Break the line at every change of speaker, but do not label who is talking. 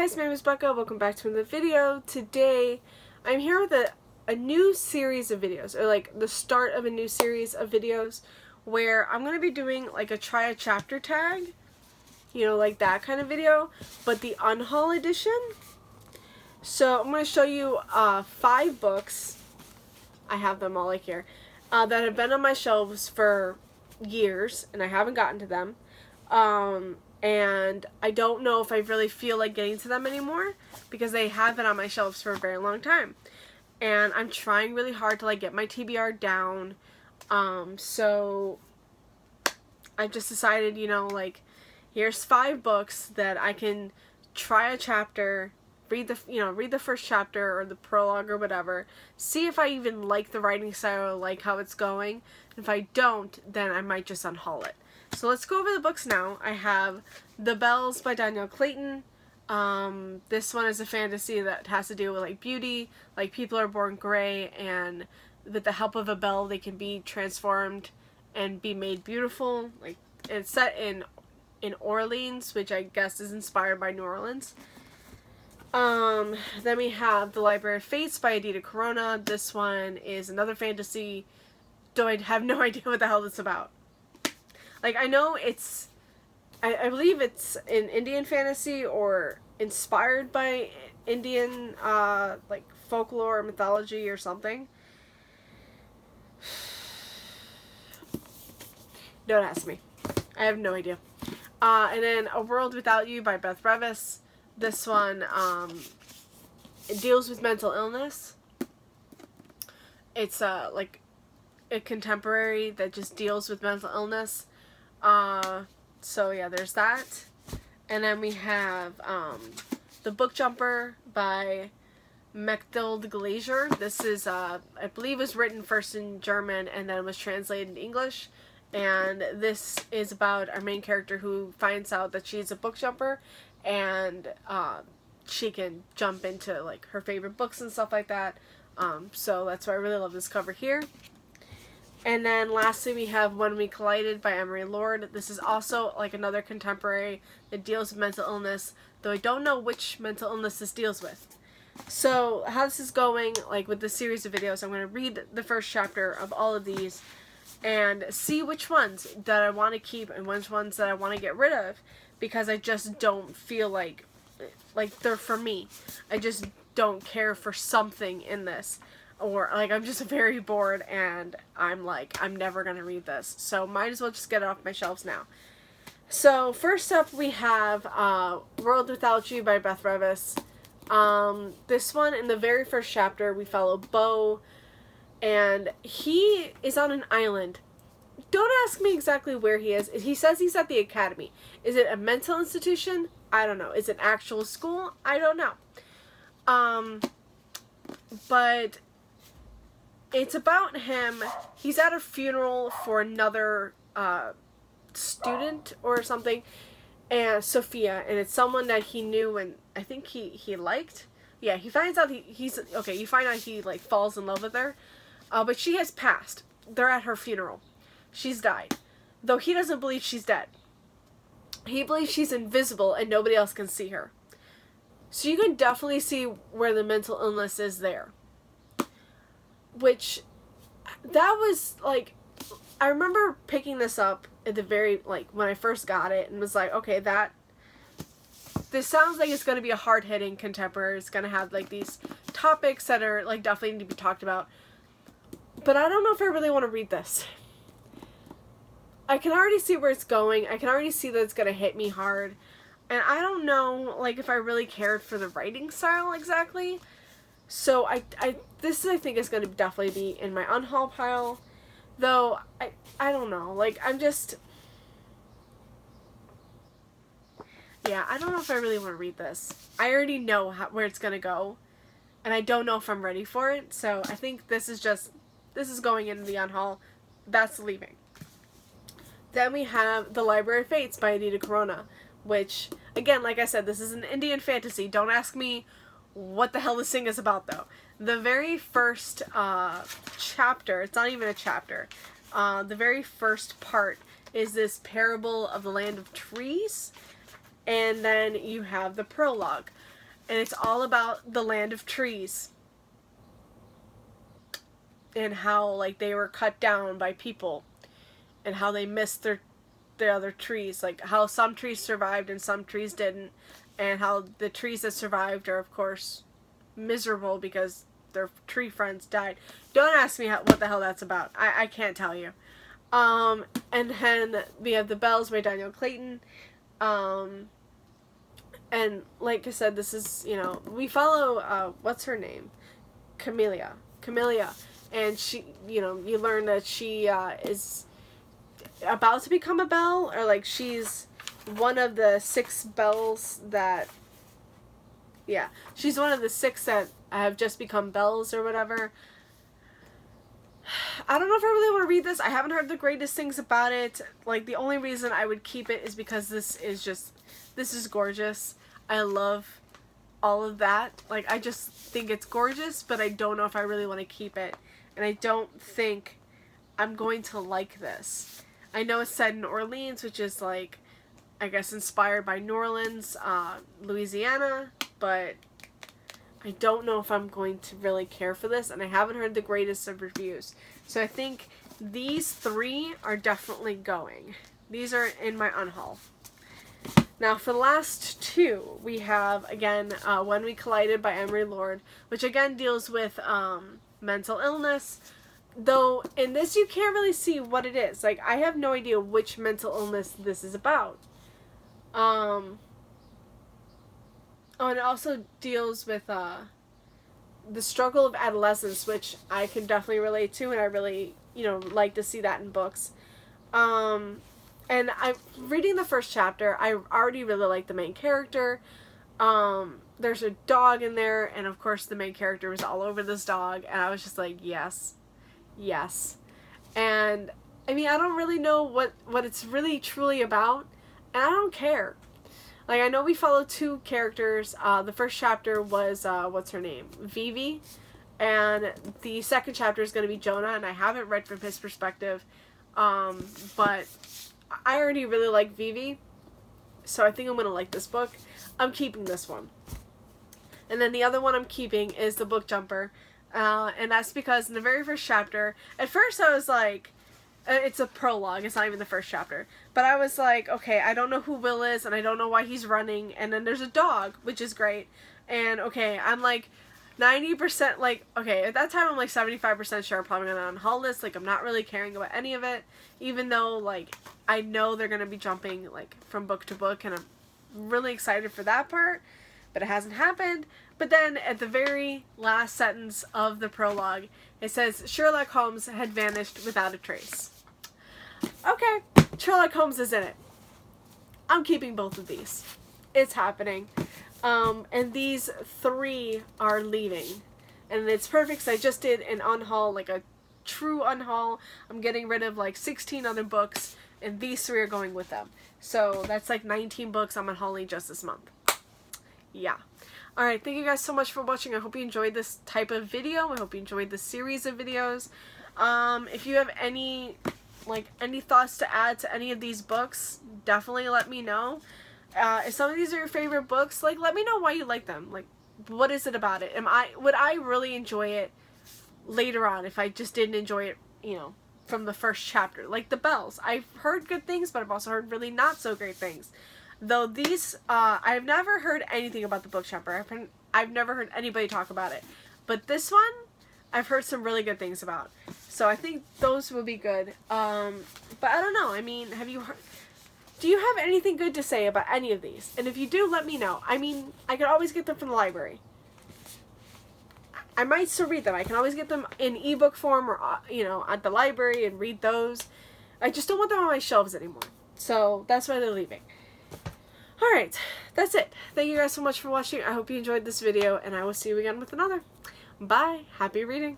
guys, my name is Becca. Welcome back to another video. Today, I'm here with a new series of videos, or like the start of a new series of videos, where I'm going to be doing like a try a chapter tag, you know, like that kind of video, but the Unhaul edition. So I'm going to show you 5 books, I have them all like here, that have been on my shelves for years, and I haven't gotten to them. And I don't know if I really feel like getting to them anymore because they have been on my shelves for a very long time. And I'm trying really hard to like get my TBR down. So I just decided, you know, like here's 5 books that I can try a chapter, read the first chapter or the prologue or whatever, see if I even like the writing style or like how it's going. And if I don't, then I might just unhaul it. So let's go over the books now. I have The Bells by Danielle Clayton. This one is a fantasy that has to do with like beauty, like people are born gray, and with the help of a bell they can be transformed and be made beautiful. Like it's set in Orleans, which I guess is inspired by New Orleans. Then we have The Library of Fates by Adita Corona. This one is another fantasy, though I have no idea what the hell it's about. Like, I know it's, I believe it's an Indian fantasy or inspired by Indian, like, folklore or mythology or something. Don't ask me. I have no idea. And then A World Without You by Beth Revis. This one, it deals with mental illness. It's, like, a contemporary that just deals with mental illness. So yeah, there's that. And then we have, The Book Jumper by Mechtilde Glaser. This is, I believe was written first in German and then was translated into English. And this is about our main character who finds out that she's a book jumper and, she can jump into, like, her favorite books and stuff like that. So that's why I really love this cover here. And then lastly we have When We Collided by Emery Lord. This is also like another contemporary that deals with mental illness, though I don't know which mental illness this deals with. So how this is going, like with this series of videos, I'm going to read the first chapter of all of these and see which ones that I want to keep and which ones that I want to get rid of, because I just don't feel like they're for me. I just don't care for something in this. Or, like, I'm just very bored and I'm like, I'm never going to read this. So, might as well just get it off my shelves now. So, first up we have World Without You by Beth Revis. This one, in the very first chapter, we follow Beau. And he is on an island. Don't ask me exactly where he is. He says he's at the academy. Is it a mental institution? I don't know. Is it actual school? I don't know. But it's about him. He's at a funeral for another student or something, and Sophia, and it's someone that he knew and I think he liked. Yeah, he finds out he's okay. You find out he like falls in love with her, but she has passed. They're at her funeral. She's died, though he doesn't believe she's dead. He believes she's invisible and nobody else can see her. So you can definitely see where the mental illness is there. Which, that was, like, I remember picking this up at the very, like, when I first got it, and was like, okay, this sounds like it's going to be a hard-hitting contemporary. It's going to have, like, these topics that are, like, definitely need to be talked about. But I don't know if I really want to read this. I can already see where it's going. I can already see that it's going to hit me hard. And I don't know, like, if I really cared for the writing style exactly. So this I think is going to definitely be in my unhaul pile, though I don't know, like I'm just, yeah, I don't know if I really want to read this. I already know where it's going to go, and I don't know if I'm ready for it, so I think this is going into the unhaul. That's leaving. Then we have The Library of Fates by Adita Corona, which, again, like I said, this is an Indian fantasy. Don't ask me what the hell this thing is about, though. The very first chapter, it's not even a chapter, the very first part is this parable of the land of trees, And then you have the prologue. And it's all about the land of trees. And how, like, they were cut down by people. And how they missed their other trees. Like, how some trees survived and some trees didn't. And how the trees that survived are, of course, miserable because their tree friends died. Don't ask me what the hell that's about. I can't tell you. And then we have The Bells by Daniel Clayton. And like I said, this is, you know, we follow, what's her name? Camellia. And she, you know, you learn that she is about to become a belle, or like she's one of the 6 bells that, yeah, she's one of the 6 that have just become bells or whatever. I don't know if I really want to read this. I haven't heard the greatest things about it. Like, the only reason I would keep it is because this is gorgeous. I love all of that. Like, I just think it's gorgeous, but I don't know if I really want to keep it. And I don't think I'm going to like this. I know it's set in New Orleans, which is, like, I guess inspired by New Orleans, Louisiana, but I don't know if I'm going to really care for this, and I haven't heard the greatest of reviews. So I think these 3 are definitely going. These are in my unhaul. Now for the last 2, we have, again, When We Collided by Emery Lord, which again deals with mental illness. Though in this you can't really see what it is. Like, I have no idea which mental illness this is about. Oh, and it also deals with the struggle of adolescence, which I can definitely relate to, and I really, you know, like to see that in books. And I'm reading the first chapter. I already really like the main character. There's a dog in there, and of course the main character was all over this dog, and I was just like, yes. And I mean, I don't really know what it's really truly about, and I don't care. Like, I know we follow 2 characters. The first chapter was what's her name, Vivi, and the second chapter is going to be Jonah, and I haven't read from his perspective, but I already really like Vivi, so I think I'm going to like this book. I'm keeping this one. And then the other one I'm keeping is The Book Jumper. And that's because in the very first chapter, at first I was like, it's a prologue, it's not even the first chapter, but I was like, okay, I don't know who Will is, and I don't know why he's running, and then there's a dog, which is great, and okay, I'm like 90%, like, okay, at that time I'm like 75% sure I'm probably gonna unhaul this. Like, I'm not really caring about any of it, even though, like, I know they're gonna be jumping, like, from book to book, and I'm really excited for that part, but it hasn't happened. But then at the very last sentence of the prologue, it says Sherlock Holmes had vanished without a trace. Okay, Sherlock Holmes is in it. I'm keeping both of these. It's happening. And these 3 are leaving. And it's perfect because I just did an unhaul, like a true unhaul. I'm getting rid of like 16 other books, and these 3 are going with them. So that's like 19 books I'm unhauling just this month. Yeah. Alright, thank you guys so much for watching. I hope you enjoyed this type of video. I hope you enjoyed this series of videos. If you have any thoughts to add to any of these books, definitely let me know. If some of these are your favorite books, like, let me know why you like them. Like, what is it about it? Would I really enjoy it later on if I just didn't enjoy it, you know, from the first chapter? Like The Bells. I've heard good things, but I've also heard really not so great things. Though these, I've never heard anything about The Book Jumper. I've never heard anybody talk about it. But this one, I've heard some really good things about. So I think those will be good. But I don't know. I mean, do you have anything good to say about any of these? And if you do, let me know. I mean, I can always get them from the library. I might still read them. I can always get them in ebook form or, you know, at the library and read those. I just don't want them on my shelves anymore. So that's why they're leaving. Alright, that's it. Thank you guys so much for watching. I hope you enjoyed this video, and I will see you again with another. Bye. Happy reading.